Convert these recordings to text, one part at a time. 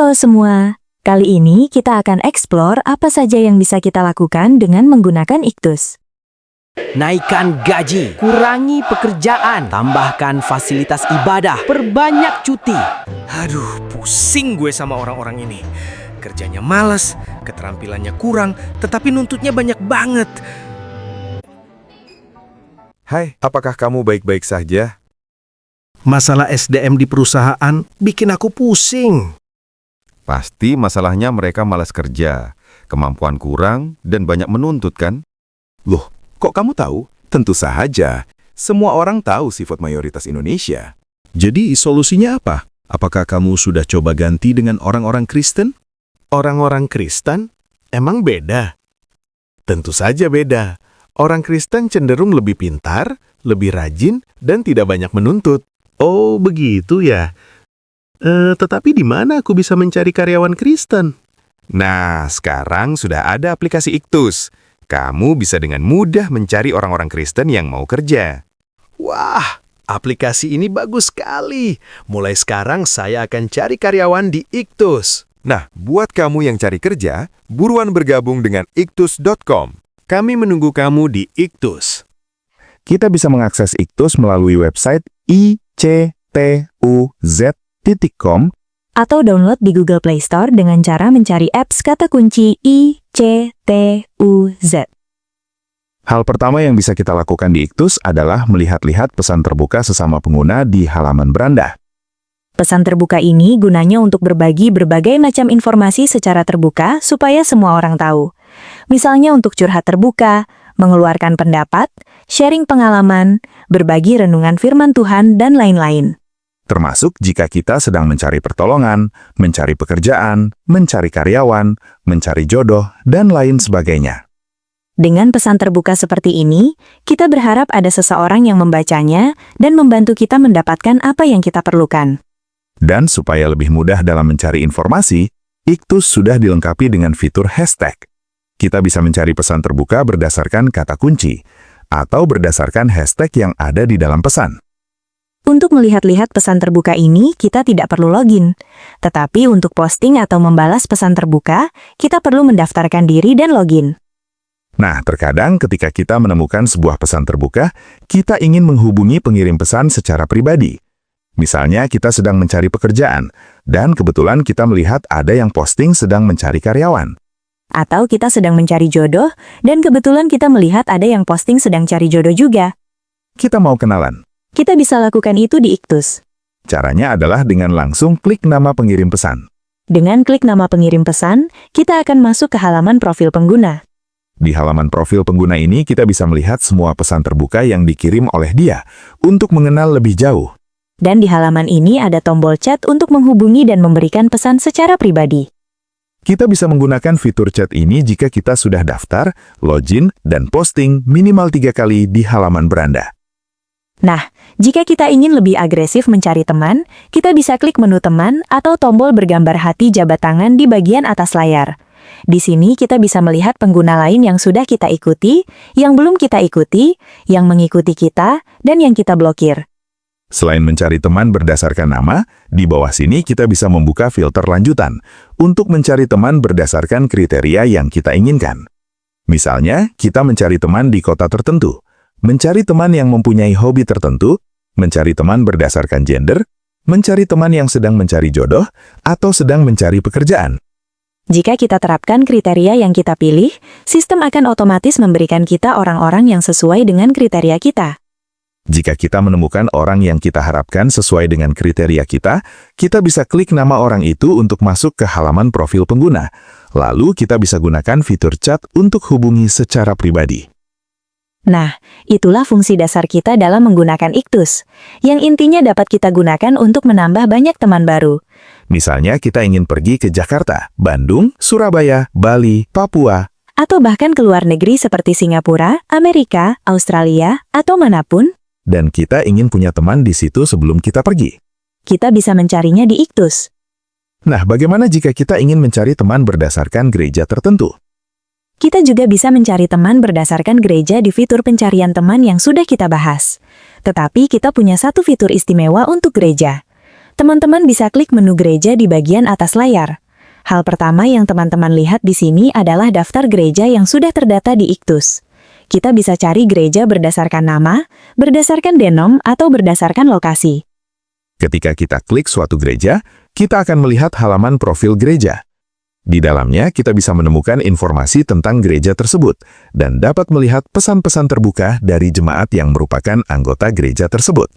Halo semua, kali ini kita akan eksplor apa saja yang bisa kita lakukan dengan menggunakan Iktus. Naikkan gaji, kurangi pekerjaan, tambahkan fasilitas ibadah, perbanyak cuti. Aduh, pusing gue sama orang-orang ini. Kerjanya malas, keterampilannya kurang, tetapi nuntutnya banyak banget. Hai, apakah kamu baik-baik saja? Masalah SDM di perusahaan bikin aku pusing. Pasti masalahnya mereka malas kerja, kemampuan kurang, dan banyak menuntut kan? Loh, kok kamu tahu? Tentu saja, semua orang tahu sifat mayoritas Indonesia. Jadi solusinya apa? Apakah kamu sudah coba ganti dengan orang-orang Kristen? Orang-orang Kristen emang beda? Tentu saja beda. Orang Kristen cenderung lebih pintar, lebih rajin, dan tidak banyak menuntut. Oh, begitu ya. Tetapi di mana aku bisa mencari karyawan Kristen? Nah, sekarang sudah ada aplikasi Iktus. Kamu bisa dengan mudah mencari orang-orang Kristen yang mau kerja. Wah, aplikasi ini bagus sekali. Mulai sekarang saya akan cari karyawan di Iktus. Nah, buat kamu yang cari kerja, buruan bergabung dengan Iktus.com. Kami menunggu kamu di Iktus. Kita bisa mengakses Iktus melalui website ictuz.com Atau download di Google Play Store dengan cara mencari apps kata kunci ICTUZ. Hal pertama yang bisa kita lakukan di Iktus adalah melihat-lihat pesan terbuka sesama pengguna di halaman beranda. Pesan terbuka ini gunanya untuk berbagi berbagai macam informasi secara terbuka supaya semua orang tahu. Misalnya untuk curhat terbuka, mengeluarkan pendapat, sharing pengalaman, berbagi renungan firman Tuhan, dan lain-lain. Termasuk jika kita sedang mencari pertolongan, mencari pekerjaan, mencari karyawan, mencari jodoh, dan lain sebagainya. Dengan pesan terbuka seperti ini, kita berharap ada seseorang yang membacanya dan membantu kita mendapatkan apa yang kita perlukan. Dan supaya lebih mudah dalam mencari informasi, Iktus sudah dilengkapi dengan fitur hashtag. Kita bisa mencari pesan terbuka berdasarkan kata kunci, atau berdasarkan hashtag yang ada di dalam pesan. Untuk melihat-lihat pesan terbuka ini, kita tidak perlu login. Tetapi untuk posting atau membalas pesan terbuka, kita perlu mendaftarkan diri dan login. Nah, terkadang ketika kita menemukan sebuah pesan terbuka, kita ingin menghubungi pengirim pesan secara pribadi. Misalnya kita sedang mencari pekerjaan, dan kebetulan kita melihat ada yang posting sedang mencari karyawan. Atau kita sedang mencari jodoh, dan kebetulan kita melihat ada yang posting sedang cari jodoh juga. Kita mau kenalan. Kita bisa lakukan itu di Iktus. Caranya adalah dengan langsung klik nama pengirim pesan. Dengan klik nama pengirim pesan, kita akan masuk ke halaman profil pengguna. Di halaman profil pengguna ini kita bisa melihat semua pesan terbuka yang dikirim oleh dia untuk mengenal lebih jauh. Dan di halaman ini ada tombol chat untuk menghubungi dan memberikan pesan secara pribadi. Kita bisa menggunakan fitur chat ini jika kita sudah daftar, login, dan posting minimal 3 kali di halaman beranda. Nah, jika kita ingin lebih agresif mencari teman, kita bisa klik menu teman atau tombol bergambar hati jabat tangan di bagian atas layar. Di sini kita bisa melihat pengguna lain yang sudah kita ikuti, yang belum kita ikuti, yang mengikuti kita, dan yang kita blokir. Selain mencari teman berdasarkan nama, di bawah sini kita bisa membuka filter lanjutan untuk mencari teman berdasarkan kriteria yang kita inginkan. Misalnya, kita mencari teman di kota tertentu, mencari teman yang mempunyai hobi tertentu, mencari teman berdasarkan gender, mencari teman yang sedang mencari jodoh, atau sedang mencari pekerjaan. Jika kita terapkan kriteria yang kita pilih, sistem akan otomatis memberikan kita orang-orang yang sesuai dengan kriteria kita. Jika kita menemukan orang yang kita harapkan sesuai dengan kriteria kita bisa klik nama orang itu untuk masuk ke halaman profil pengguna. Lalu kita bisa gunakan fitur chat untuk hubungi secara pribadi. Nah, itulah fungsi dasar kita dalam menggunakan Iktus, yang intinya dapat kita gunakan untuk menambah banyak teman baru. Misalnya kita ingin pergi ke Jakarta, Bandung, Surabaya, Bali, Papua, atau bahkan ke luar negeri seperti Singapura, Amerika, Australia, atau manapun. Dan kita ingin punya teman di situ sebelum kita pergi. Kita bisa mencarinya di Iktus. Nah, bagaimana jika kita ingin mencari teman berdasarkan gereja tertentu? Kita juga bisa mencari teman berdasarkan gereja di fitur pencarian teman yang sudah kita bahas. Tetapi kita punya satu fitur istimewa untuk gereja. Teman-teman bisa klik menu gereja di bagian atas layar. Hal pertama yang teman-teman lihat di sini adalah daftar gereja yang sudah terdata di Iktus. Kita bisa cari gereja berdasarkan nama, berdasarkan denom, atau berdasarkan lokasi. Ketika kita klik suatu gereja, kita akan melihat halaman profil gereja. Di dalamnya, kita bisa menemukan informasi tentang gereja tersebut dan dapat melihat pesan-pesan terbuka dari jemaat yang merupakan anggota gereja tersebut.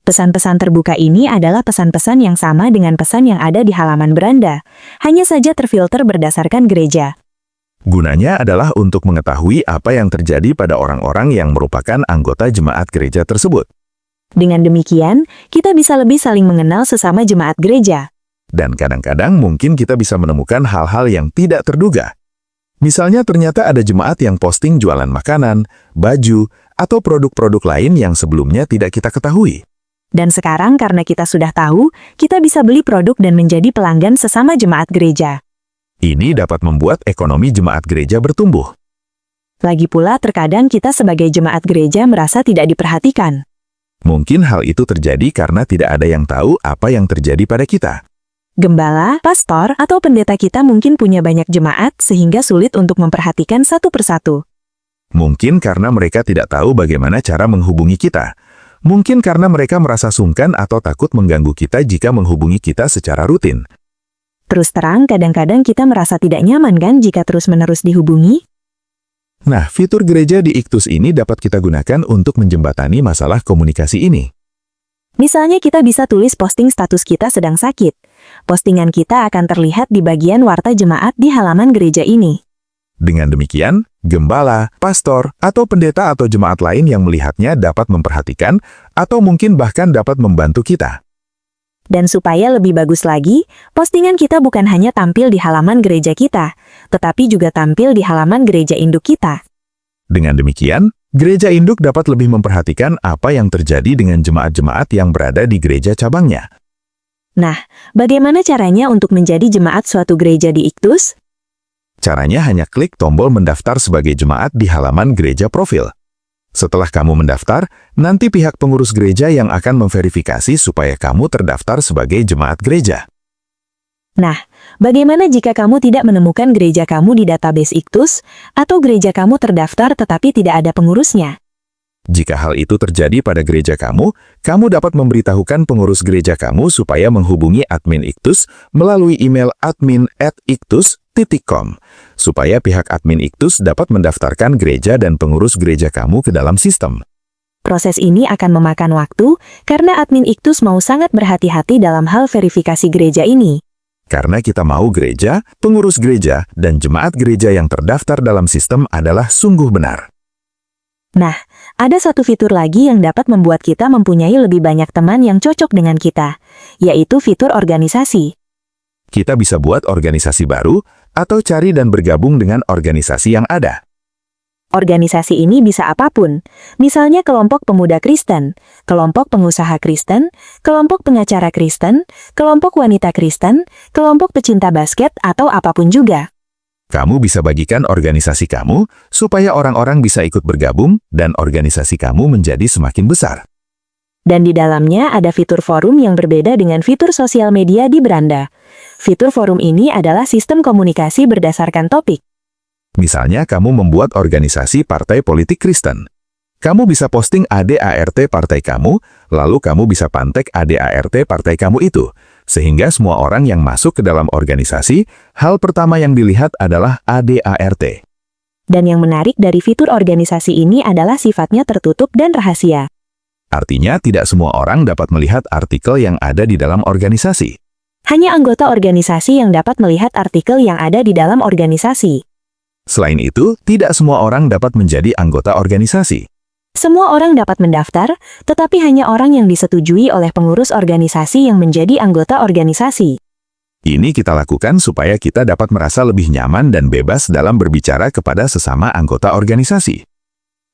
Pesan-pesan terbuka ini adalah pesan-pesan yang sama dengan pesan yang ada di halaman beranda, hanya saja terfilter berdasarkan gereja. Gunanya adalah untuk mengetahui apa yang terjadi pada orang-orang yang merupakan anggota jemaat gereja tersebut. Dengan demikian, kita bisa lebih saling mengenal sesama jemaat gereja. Dan kadang-kadang mungkin kita bisa menemukan hal-hal yang tidak terduga. Misalnya ternyata ada jemaat yang posting jualan makanan, baju, atau produk-produk lain yang sebelumnya tidak kita ketahui. Dan sekarang karena kita sudah tahu, kita bisa beli produk dan menjadi pelanggan sesama jemaat gereja. Ini dapat membuat ekonomi jemaat gereja bertumbuh. Lagi pula terkadang kita sebagai jemaat gereja merasa tidak diperhatikan. Mungkin hal itu terjadi karena tidak ada yang tahu apa yang terjadi pada kita. Gembala, pastor, atau pendeta kita mungkin punya banyak jemaat sehingga sulit untuk memperhatikan satu persatu. Mungkin karena mereka tidak tahu bagaimana cara menghubungi kita. Mungkin karena mereka merasa sungkan atau takut mengganggu kita jika menghubungi kita secara rutin. Terus terang, kadang-kadang kita merasa tidak nyaman kan jika terus-menerus dihubungi? Nah, fitur gereja di Iktus ini dapat kita gunakan untuk menjembatani masalah komunikasi ini. Misalnya kita bisa tulis posting status kita sedang sakit. Postingan kita akan terlihat di bagian warta jemaat di halaman gereja ini. Dengan demikian, gembala, pastor, atau pendeta atau jemaat lain yang melihatnya dapat memperhatikan atau mungkin bahkan dapat membantu kita. Dan supaya lebih bagus lagi, postingan kita bukan hanya tampil di halaman gereja kita, tetapi juga tampil di halaman gereja induk kita. Dengan demikian, gereja induk dapat lebih memperhatikan apa yang terjadi dengan jemaat-jemaat yang berada di gereja cabangnya. Nah, bagaimana caranya untuk menjadi jemaat suatu gereja di Iktus? Caranya hanya klik tombol mendaftar sebagai jemaat di halaman gereja profil. Setelah kamu mendaftar, nanti pihak pengurus gereja yang akan memverifikasi supaya kamu terdaftar sebagai jemaat gereja. Nah, bagaimana jika kamu tidak menemukan gereja kamu di database Iktus, atau gereja kamu terdaftar tetapi tidak ada pengurusnya? Jika hal itu terjadi pada gereja kamu dapat memberitahukan pengurus gereja kamu supaya menghubungi admin Iktus melalui email admin@iktus.com, supaya pihak admin Iktus dapat mendaftarkan gereja dan pengurus gereja kamu ke dalam sistem. Proses ini akan memakan waktu, karena admin Iktus mau sangat berhati-hati dalam hal verifikasi gereja ini. Karena kita mau gereja, pengurus gereja, dan jemaat gereja yang terdaftar dalam sistem adalah sungguh benar. Nah, ada satu fitur lagi yang dapat membuat kita mempunyai lebih banyak teman yang cocok dengan kita, yaitu fitur organisasi. Kita bisa buat organisasi baru, atau cari dan bergabung dengan organisasi yang ada. Organisasi ini bisa apapun, misalnya kelompok pemuda Kristen, kelompok pengusaha Kristen, kelompok pengacara Kristen, kelompok wanita Kristen, kelompok pecinta basket, atau apapun juga. Kamu bisa bagikan organisasi kamu supaya orang-orang bisa ikut bergabung dan organisasi kamu menjadi semakin besar. Dan di dalamnya ada fitur forum yang berbeda dengan fitur sosial media di beranda. Fitur forum ini adalah sistem komunikasi berdasarkan topik. Misalnya kamu membuat organisasi partai politik Kristen. Kamu bisa posting ADART partai kamu, lalu kamu bisa pantek ADART partai kamu itu. Sehingga semua orang yang masuk ke dalam organisasi, hal pertama yang dilihat adalah ADART. Dan yang menarik dari fitur organisasi ini adalah sifatnya tertutup dan rahasia. Artinya tidak semua orang dapat melihat artikel yang ada di dalam organisasi. Hanya anggota organisasi yang dapat melihat artikel yang ada di dalam organisasi. Selain itu, tidak semua orang dapat menjadi anggota organisasi. Semua orang dapat mendaftar, tetapi hanya orang yang disetujui oleh pengurus organisasi yang menjadi anggota organisasi. Ini kita lakukan supaya kita dapat merasa lebih nyaman dan bebas dalam berbicara kepada sesama anggota organisasi.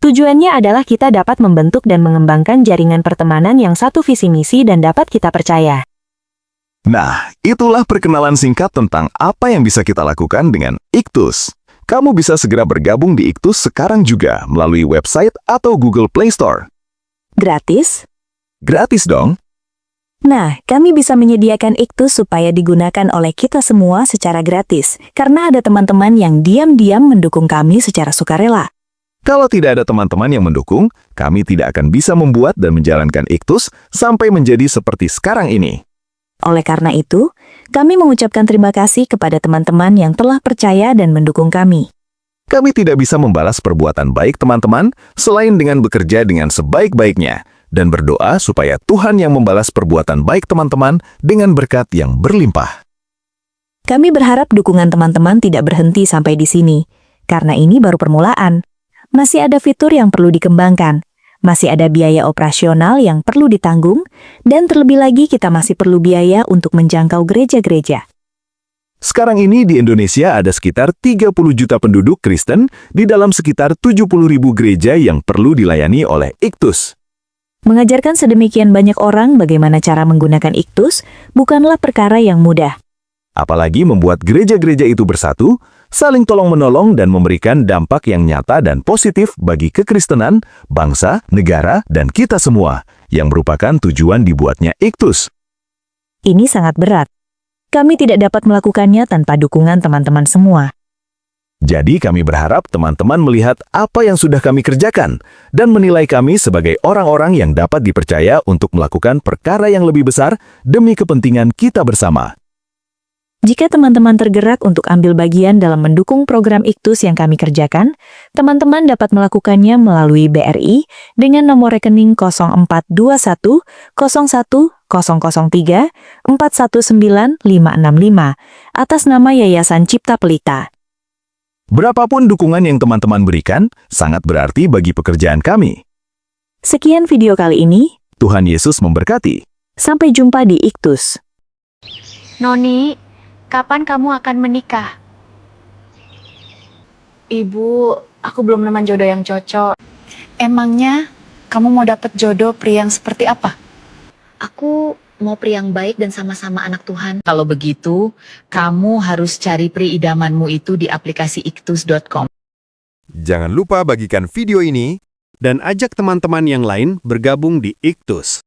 Tujuannya adalah kita dapat membentuk dan mengembangkan jaringan pertemanan yang satu visi misi dan dapat kita percaya. Nah, itulah perkenalan singkat tentang apa yang bisa kita lakukan dengan Iktus. Kamu bisa segera bergabung di Iktus sekarang juga melalui website atau Google Play Store. Gratis? Gratis dong. Nah, kami bisa menyediakan Iktus supaya digunakan oleh kita semua secara gratis, karena ada teman-teman yang diam-diam mendukung kami secara sukarela. Kalau tidak ada teman-teman yang mendukung, kami tidak akan bisa membuat dan menjalankan Iktus sampai menjadi seperti sekarang ini. Oleh karena itu, kami mengucapkan terima kasih kepada teman-teman yang telah percaya dan mendukung kami. Kami tidak bisa membalas perbuatan baik teman-teman selain dengan bekerja dengan sebaik-baiknya dan berdoa supaya Tuhan yang membalas perbuatan baik teman-teman dengan berkat yang berlimpah. Kami berharap dukungan teman-teman tidak berhenti sampai di sini, karena ini baru permulaan. Masih ada fitur yang perlu dikembangkan, masih ada biaya operasional yang perlu ditanggung, dan terlebih lagi kita masih perlu biaya untuk menjangkau gereja-gereja. Sekarang ini di Indonesia ada sekitar 30 juta penduduk Kristen di dalam sekitar 70.000 gereja yang perlu dilayani oleh Iktus. Mengajarkan sedemikian banyak orang bagaimana cara menggunakan Iktus bukanlah perkara yang mudah. Apalagi membuat gereja-gereja itu bersatu, saling tolong-menolong dan memberikan dampak yang nyata dan positif bagi kekristenan, bangsa, negara, dan kita semua, yang merupakan tujuan dibuatnya Iktus. Ini sangat berat. Kami tidak dapat melakukannya tanpa dukungan teman-teman semua. Jadi kami berharap teman-teman melihat apa yang sudah kami kerjakan dan menilai kami sebagai orang-orang yang dapat dipercaya untuk melakukan perkara yang lebih besar demi kepentingan kita bersama. Jika teman-teman tergerak untuk ambil bagian dalam mendukung program Iktus yang kami kerjakan, teman-teman dapat melakukannya melalui BRI dengan nomor rekening 0421 01 003 419565 atas nama Yayasan Cipta Pelita. Berapapun dukungan yang teman-teman berikan, sangat berarti bagi pekerjaan kami. Sekian video kali ini, Tuhan Yesus memberkati. sampai jumpa di Iktus. Noni, kapan kamu akan menikah? Ibu, aku belum nemuin jodoh yang cocok. Emangnya kamu mau dapet jodoh pria yang seperti apa? Aku mau pria yang baik dan sama-sama anak Tuhan. Kalau begitu, kamu harus cari pri idamanmu itu di aplikasi iktus.com. Jangan lupa bagikan video ini Dan ajak teman-teman yang lain bergabung di Iktus.